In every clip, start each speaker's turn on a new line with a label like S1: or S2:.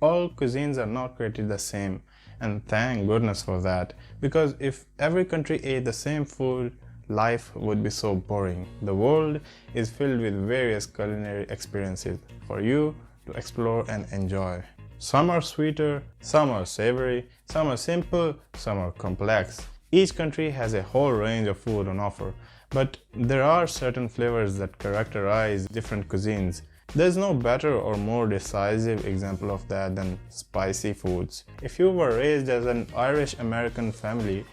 S1: all cuisines are not created the same, and thank goodness for that, because if every country ate the same food, life would be so boring. The world is filled with various culinary experiences for you to explore and enjoy. Some are sweeter, some are savory, some are simple, some are complex. Each country has a whole range of food on offer, but there are certain flavors that characterize different cuisines. There's no better or more decisive example of that than spicy foods. If you were raised as an Irish American family,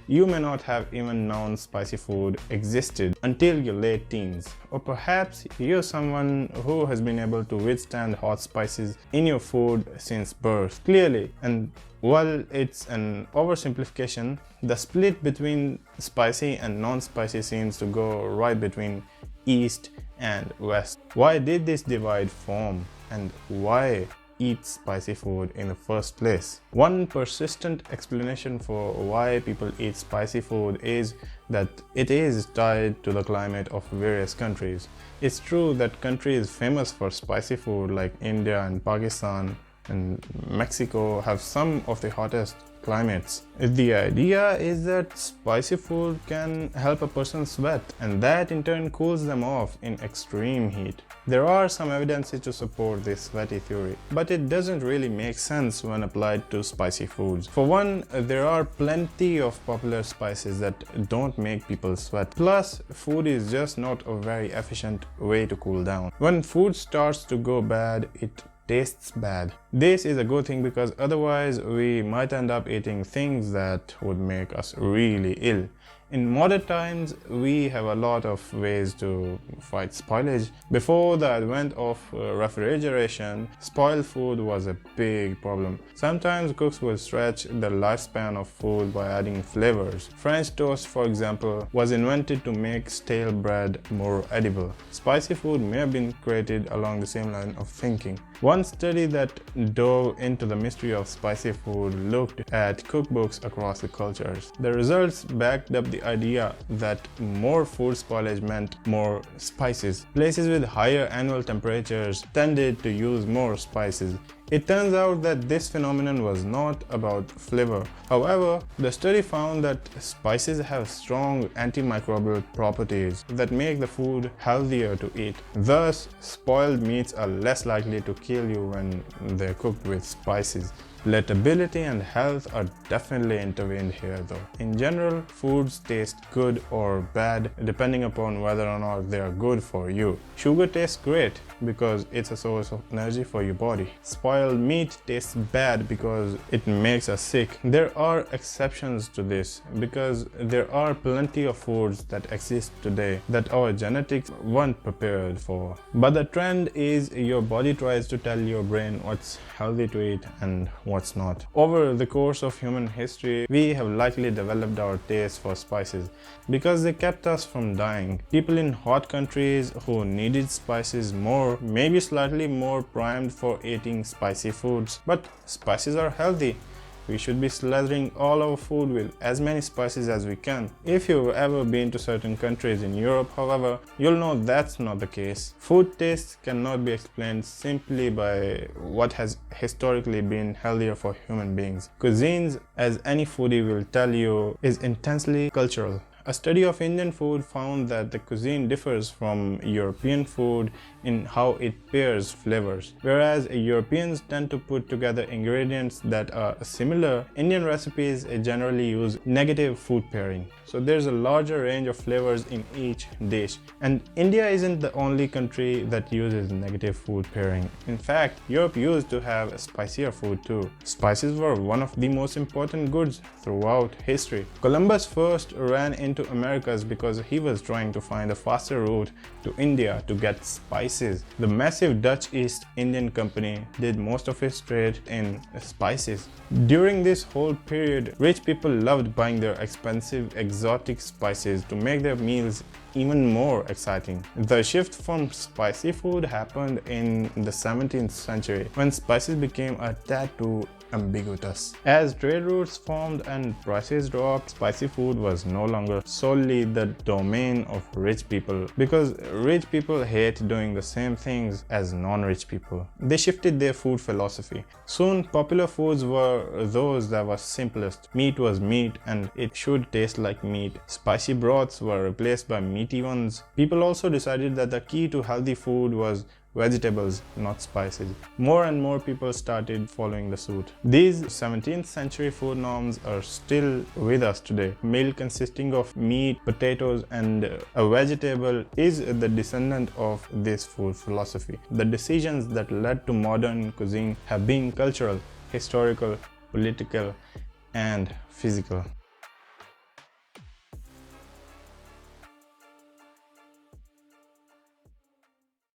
S1: you may not have even known spicy food existed until your late teens. Or perhaps you're someone who has been able to withstand hot spices in your food since birth. Clearly, and while it's an oversimplification, the split between spicy and non-spicy seems to go right between East and West. Why did this divide form, and why eat spicy food in the first place? One persistent explanation for why people eat spicy food is that it is tied to the climate of various countries. It's true that countries famous for spicy food like India and Pakistan and Mexico have some of the hottest climates. The idea is that spicy food can help a person sweat, and that in turn cools them off in extreme heat. There are some evidences to support this sweaty theory, but it doesn't really make sense when applied to spicy foods. For one, there are plenty of popular spices that don't make people sweat. Plus, food is just not a very efficient way to cool down. When food starts to go bad, it tastes bad. This is a good thing because otherwise we might end up eating things that would make us really ill. In modern times, we have a lot of ways to fight spoilage. Before the advent of refrigeration, spoiled food was a big problem. Sometimes cooks would stretch the lifespan of food by adding flavors. French toast, for example, was invented to make stale bread more edible. Spicy food may have been created along the same line of thinking. One study that dove into the mystery of spicy food looked at cookbooks across the cultures. The results backed up the idea that more food spoilage meant more spices. Places with higher annual temperatures tended to use more spices. It turns out that this phenomenon was not about flavor. However, the study found that spices have strong antimicrobial properties that make the food healthier to eat. Thus, spoiled meats are less likely to kill you when they're cooked with spices. Palatability and health are definitely intervened here though. In general, foods taste good or bad depending upon whether or not they are good for you. Sugar tastes great because it's a source of energy for your body. Spoiled meat tastes bad because it makes us sick. There are exceptions to this because there are plenty of foods that exist today that our genetics weren't prepared for. But the trend is your body tries to tell your brain what's healthy to eat and what's not. Over the course of human history, we have likely developed our taste for spices because they kept us from dying. People in hot countries who needed spices more may be slightly more primed for eating spicy foods, but spices are healthy. We should be slathering all our food with as many spices as we can. If you've ever been to certain countries in Europe, however, you'll know that's not the case. Food tastes cannot be explained simply by what has historically been healthier for human beings. Cuisines, as any foodie will tell you, is intensely cultural. A study of Indian food found that the cuisine differs from European food in how it pairs flavors. Whereas Europeans tend to put together ingredients that are similar, Indian recipes generally use negative food pairing. So there's a larger range of flavors in each dish. And India isn't the only country that uses negative food pairing. In fact, Europe used to have spicier food too. Spices were one of the most important goods throughout history. Columbus first ran into Americas because he was trying to find a faster route to India to get spices. The massive Dutch East Indian Company did most of its trade in spices. During this whole period, rich people loved buying their expensive exotic spices to make their meals even more exciting. The shift from spicy food happened in the 17th century when spices became a tad too ambiguous. As trade routes formed and prices dropped, spicy food was no longer solely the domain of rich people, because rich people hate doing the same things as non-rich people. They shifted their food philosophy. Soon, popular foods were those that were simplest. Meat was meat and it should taste like meat. Spicy broths were replaced by meaty ones. People also decided that the key to healthy food was vegetables, not spices. More and more people started following the suit. These 17th century food norms are still with us today. Meal consisting of meat, potatoes, and a vegetable is the descendant of this food philosophy. The decisions that led to modern cuisine have been cultural, historical, political, and physical.